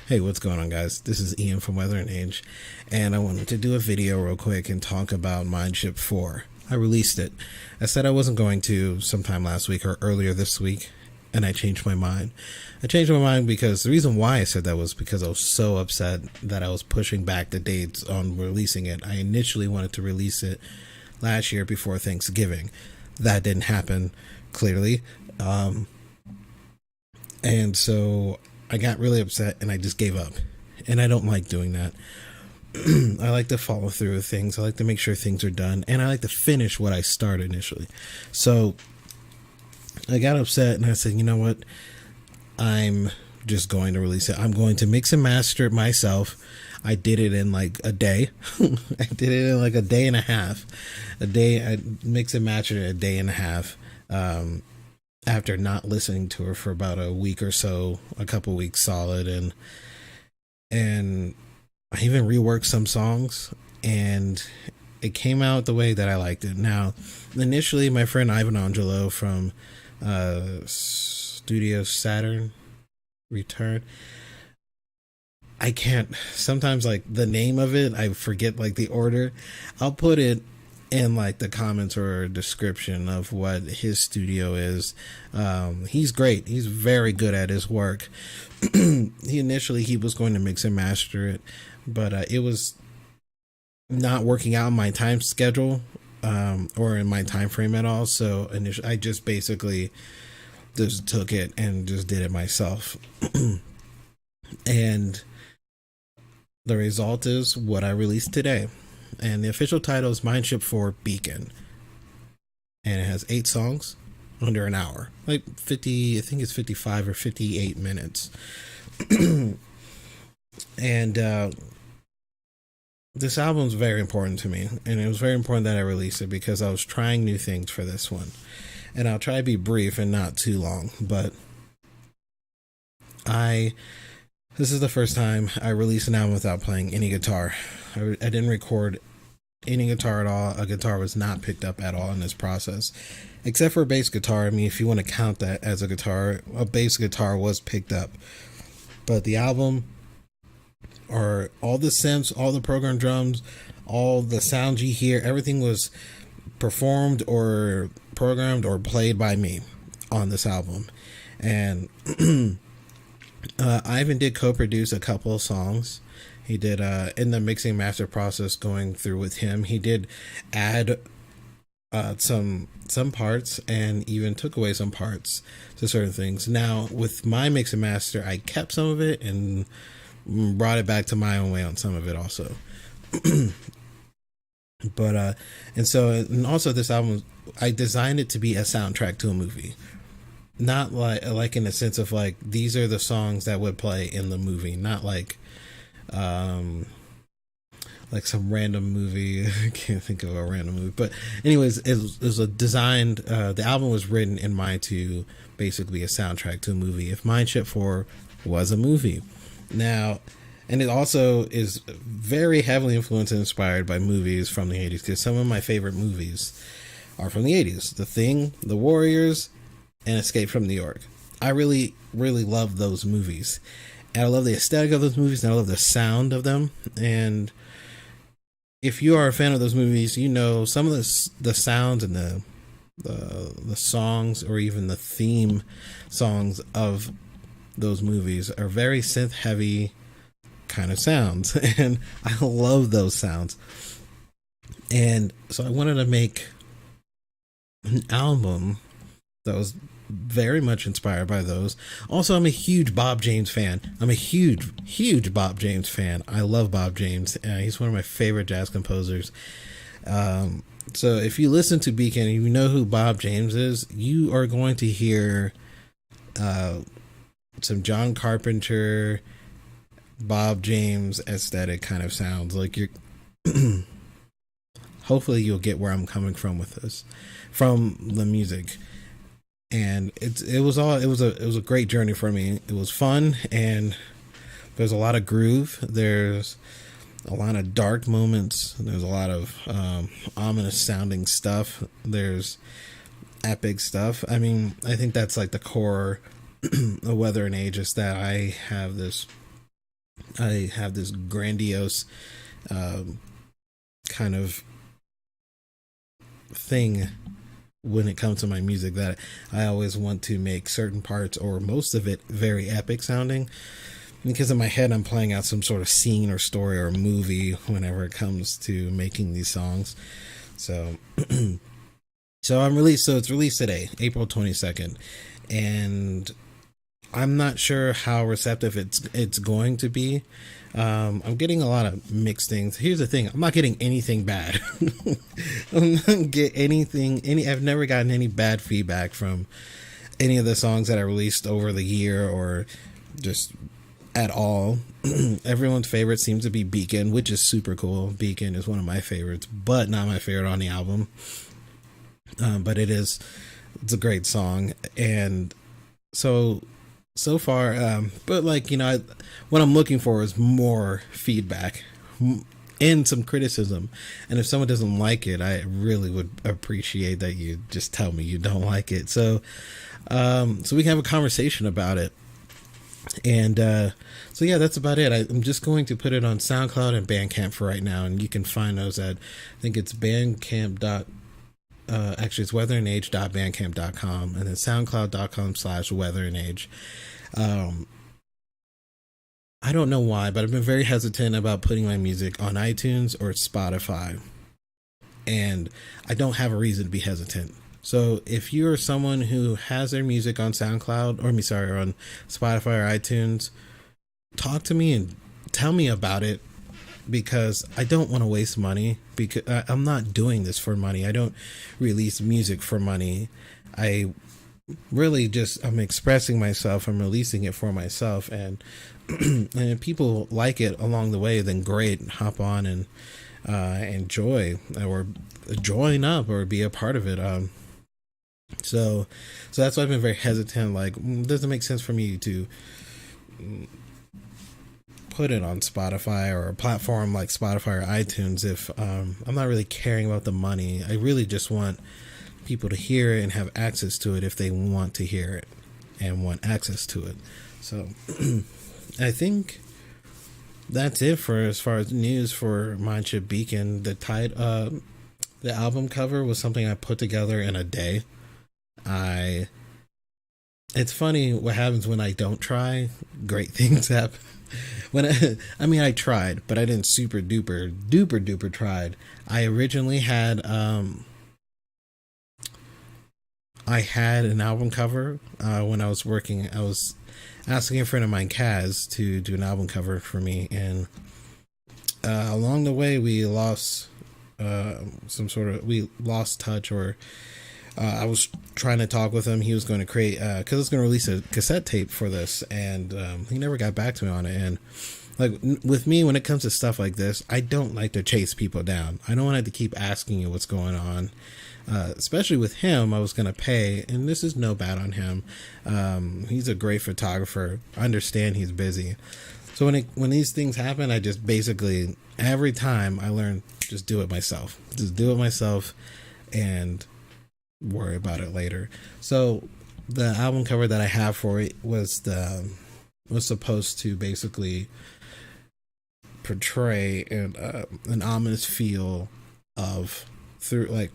Hey, what's going on, guys? This is Ian from Weather and Age, and I wanted to do a video real quick and talk about Mindship 4. I released it. I said I wasn't going to sometime last week or earlier this week, and I changed my mind. I changed my mind because the reason why I said that was because I was so upset that I was pushing back the dates on releasing it. I initially wanted to release it last year before Thanksgiving. That didn't happen, clearly. And so I got really upset and I just gave up. And I don't like doing that. I like to follow through with things. I like to make sure things are done. And I like to finish what I started initially. So I got upset and I said, you know what? I'm just going to release it. I'm going to mix and master it myself. I did it in like a day. I did it in like a day and a half. I mix and mastered it a day and a half. After not listening to her for about a week or so, a couple weeks solid, and I even reworked some songs, and it came out the way that I liked it. Now, initially, my friend Ivan Angelo from Studio Saturn Return. I can't sometimes, like, the name of it, I forget like the order. I'll put it in like the comments or description of what his studio is. He's great. He's very good at his work. He was going to mix and master it, but it was not working out in my time schedule, or in my time frame at all. So initially, I just basically just took it and just did it myself. And the result is what I released today. And the official title is Mindship 4 Beacon. And it has 8 songs under an hour. Like 50, I think it's 55 or 58 minutes. And this album is very important to me. And it was very important that I release it because I was trying new things for this one. And I'll try to be brief and not too long. But this is the first time I released an album without playing any guitar. I didn't record any guitar at all. A guitar was not picked up at all in this process, except for a bass guitar. I mean, if you want to count that as a guitar, a bass guitar was picked up. But the album, or all the synths, all the programmed drums, all the sounds you hear, everything was performed or programmed or played by me on this album. And Ivan did co-produce a couple of songs. He did, in the mixing master process going through with him, he did add some parts and even took away some parts to certain things. Now, with my mix and master, I kept some of it and brought it back to my own way on some of it also. But and also this album, I designed it to be a soundtrack to a movie. Not like in the sense of like these are the songs that would play in the movie, not like some random movie. I can't think of a random movie, but anyways, it was a designed. The album was written in mind to basically be a soundtrack to a movie. If Mindship 4 was a movie, now, and it also is very heavily influenced and inspired by movies from the 80s because some of my favorite movies are from the 80s. The Thing, The Warriors, and Escape from New York. I really, really love those movies. And I love the aesthetic of those movies, and I love the sound of them. And if you are a fan of those movies, you know some of the sounds and the songs, or even the theme songs of those movies are very synth heavy kind of sounds. And I love those sounds. And so I wanted to make an album that was very much inspired by those. Also, I'm a huge Bob James fan. I'm a huge Bob James fan. I love Bob James. He's one of my favorite jazz composers. So if you listen to Beacon and you know who Bob James is, you are going to hear some John Carpenter, Bob James aesthetic kind of sounds. Like you're hopefully you'll get where I'm coming from with this, from the music. And it was a great journey for me. It was fun, and there's a lot of groove. There's a lot of dark moments. There's a lot of ominous sounding stuff. There's epic stuff. I mean, I think that's like the core of Weather and Age, is that I have this I have this grandiose um, kind of thing when it comes to my music, that I always want to make certain parts or most of it very epic sounding, because in my head I'm playing out some sort of scene or story or movie whenever it comes to making these songs. So so it's released today, April 22nd, and I'm not sure how receptive it's going to be. I'm getting a lot of mixed things. Here's the thing: I'm not getting anything bad. I'm not get anything. I've never gotten any bad feedback from any of the songs that I released over the year, or just at all. Everyone's favorite seems to be Beacon, which is super cool. Beacon is one of my favorites, but not my favorite on the album. But it's a great song, and so far, but like, what I'm looking for is more feedback and some criticism, and if someone doesn't like it, I really would appreciate that you just tell me you don't like it, so we can have a conversation about it. And so yeah, that's about it. I'm just going to put it on SoundCloud and Bandcamp for right now, and you can find those at, I think it's Bandcamp actually it's weatheringage.bandcamp.com, and then soundcloud.com/weatheringage. I don't know why, but I've been very hesitant about putting my music on iTunes or Spotify, and I don't have a reason to be hesitant. So if you're someone who has their music on SoundCloud, or on Spotify or iTunes, talk to me and tell me about it, because I don't want to waste money, because I'm not doing this for money. I don't release music for money. I really I'm expressing myself. I'm releasing it for myself, and and if people like it along the way, then great, hop on and enjoy, or join up, or be a part of it. So that's why I've been very hesitant. Like, it doesn't make sense for me to put it on Spotify or a platform like Spotify or iTunes if I'm not really caring about the money. I really just want people to hear it and have access to it if they want to hear it and want access to it. So I think that's it for as far as news for Mindship Beacon. The album cover was something I put together in a day. It's funny what happens when I don't try. Great things happen. I tried, but I didn't super duper tried. I originally had I had an album cover when I was working. I was asking a friend of mine, Kaz, to do an album cover for me, and along the way we lost touch, or I was trying to talk with him. He was going to create, because I was going to release a cassette tape for this, and he never got back to me on it. And like with me, when it comes to stuff like this, I don't like to chase people down. I don't want to keep asking you what's going on. Especially with him, I was going to pay, and this is no bad on him. He's a great photographer. I understand he's busy. So when these things happen, I just basically, every time I learn, just do it myself. Just do it myself and worry about it later. So the album cover that I have for it was supposed to basically portray an ominous feel of, through, like,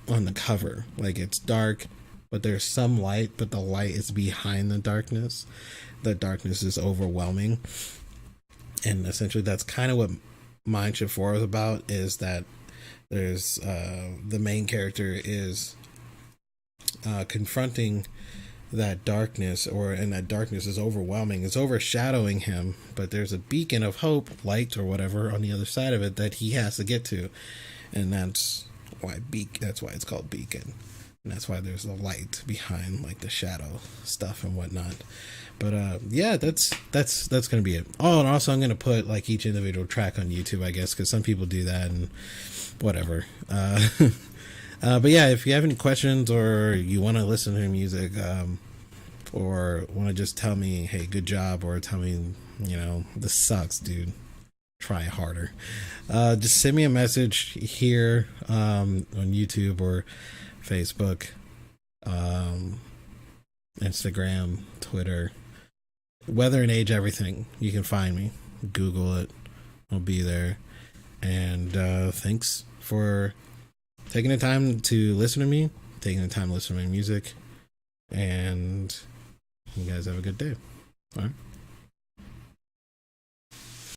on the cover, like it's dark but there's some light, but the light is behind the darkness. The darkness is overwhelming, and essentially that's kind of what Mindship 4 is about, is that there's the main character is confronting that darkness, and that darkness is overwhelming, it's overshadowing him, but there's a beacon of hope, light or whatever, on the other side of it that he has to get to, and that's why it's called Beacon, and that's why there's a light behind, like, the shadow stuff and whatnot. But yeah, that's gonna be it. Oh, and also I'm gonna put, like, each individual track on YouTube, I guess, because some people do that and whatever. But yeah, if you have any questions, or you want to listen to music, or want to just tell me, hey, good job, or tell me, this sucks, dude, try harder, just send me a message here on YouTube or Facebook, Instagram, Twitter, Weather and Age, everything. You can find me. Google it. I'll be there. And thanks for taking the time to listen to me, taking the time to listen to my music. And you guys have a good day. All right.